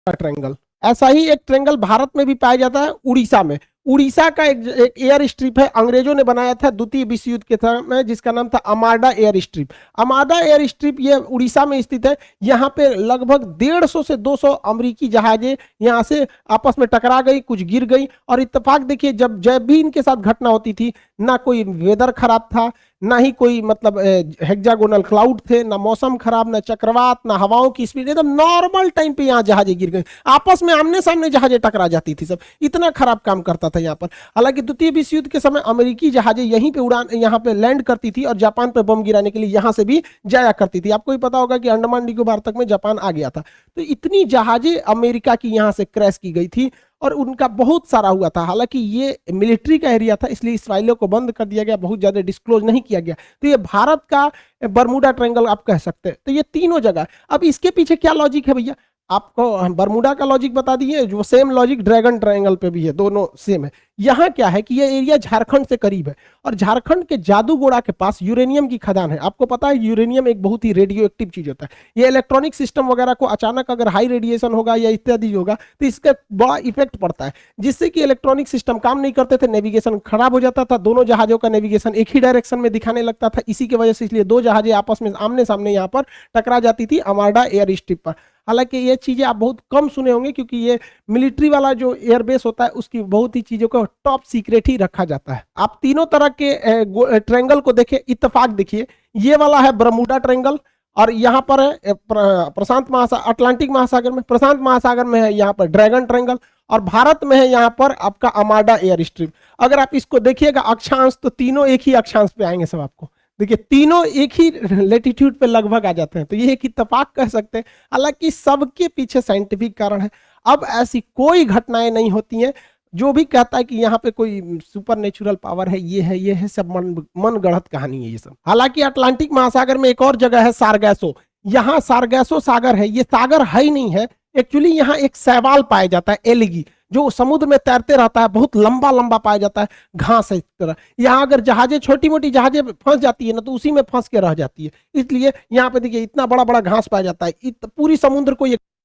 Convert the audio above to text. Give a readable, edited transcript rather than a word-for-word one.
Triangle. ऐसा ही एक triangle Bharat में भी पाया जाता है, उड़ीसा में। उड़ीसा का एक एयर स्ट्रिप है, अंग्रेजों ने बनाया था द्वितीय विश्व युद्ध के समय, जिसका नाम था अमाडा एयर स्ट्रिप। अमाडा एयर स्ट्रिप ये उड़ीसा में स्थित है। यहाँ पे लगभग 150 से 200 अमेरिकी जहाजें यहाँ से आपस में टकरा गई, कुछ गिर गई। और इत्तेफाक देखिए, जब भी इनके साथ घटना होती थी, ना कोई वेदर खराब था, ना ही कोई मतलब हेक्सागोनल क्लाउड थे, ना मौसम खराब, ना चक्रवात, ना हवाओं की स्पीड, एकदम नॉर्मल टाइम पे यहाँ जहाजें गिर गई। आपस में आमने सामने जहाजें टकरा जाती थी सब, इतना खराब काम करता था यहाँ पर। हालांकि द्वितीय विश्व युद्ध के समय अमेरिकी जहाजें यहीं पे उड़ान, यहाँ पे लैंड करती थी और जापान पे बम गिराने के लिए यहाँ से भी जाया करती थी। आपको भी पता होगा कि अंडमान निकोबार तक में जापान आ गया था। तो इतनी जहाजें अमेरिका की यहाँ से क्रैश की गई थी और उनका बहुत सारा हुआ था। हालांकि ये मिलिट्री का एरिया था, इसलिए इस फाइलों को बंद कर दिया गया, बहुत ज्यादा डिस्क्लोज नहीं किया गया। तो ये भारत का बरमूडा ट्रायंगल आप कह सकते हैं। तो ये तीनों जगह, अब इसके पीछे क्या लॉजिक है भैया, आपको हम बरमूडा का लॉजिक बता दिए, जो सेम लॉजिक ड्रैगन ट्रायंगल पे भी है, दोनों सेम है। यहाँ क्या है कि ये एरिया झारखंड से करीब है और झारखंड के जादूगोड़ा के पास यूरेनियम की खदान है। आपको पता है यूरेनियम एक बहुत ही रेडियो एक्टिव चीज होता है। ये इलेक्ट्रॉनिक सिस्टम वगैरह को अचानक अगर हाई रेडिएशन होगा या इत्यादि होगा तो इसका बड़ा इफेक्ट पड़ता है, जिससे कि इलेक्ट्रॉनिक सिस्टम काम नहीं करते थे, नेविगेशन खराब हो जाता था, दोनों जहाजों का नेविगेशन एक ही डायरेक्शन में दिखाने लगता था। इसी की वजह से इसलिए दो जहाजें आपस में आमने सामने यहाँ पर टकरा जाती थी अमाडा एयर स्ट्रिप पर। हालांकि ये चीजें आप बहुत कम सुने होंगे, क्योंकि ये मिलिट्री वाला जो एयरबेस होता है उसकी बहुत ही चीजों को टॉप सीक्रेट ही रखा जाता है। आप तीनों तरह के ट्रायंगल को देखिए, इत्तेफाक देखिए, ये वाला है बरमूडा ट्रायंगल और यहाँ पर है प्रशांत महासागर, अटलांटिक महासागर में, प्रशांत महासागर में है यहाँ पर ड्रैगन ट्रायंगल और भारत में है यहाँ पर आपका अमाडा एयर स्ट्रिप। अगर आप इसको देखिएगा अक्षांश, तो तीनों एक ही अक्षांश पे आएंगे सब आपको। देखिए तीनों एक ही लेटीट्यूड पे लगभग आ जाते हैं, तो ये एक इत्तेफाक कह सकते हैं। हालांकि सबके पीछे साइंटिफिक कारण है। अब ऐसी कोई घटनाएं नहीं होती हैं। जो भी कहता है कि यहाँ पे कोई सुपर नेचुरल पावर है, ये है सब मन गढ़ंत कहानी है ये सब। हालांकि अटलांटिक महासागर में एक और जगह है सारगैसो, यहाँ सारगैसो सागर है। ये सागर है ही नहीं है एक्चुअली, यहाँ एक शैवाल पाया जाता है, एलिगी, जो समुद्र में तैरते रहता है, बहुत लंबा लंबा पाया जाता है, घास है इस तरह। यहाँ अगर जहाजें, छोटी मोटी जहाजें फंस जाती है ना, तो उसी में फंस के रह जाती है। इसलिए यहाँ पे देखिए इतना बड़ा बड़ा घास पाया जाता है, पूरी समुद्र को ये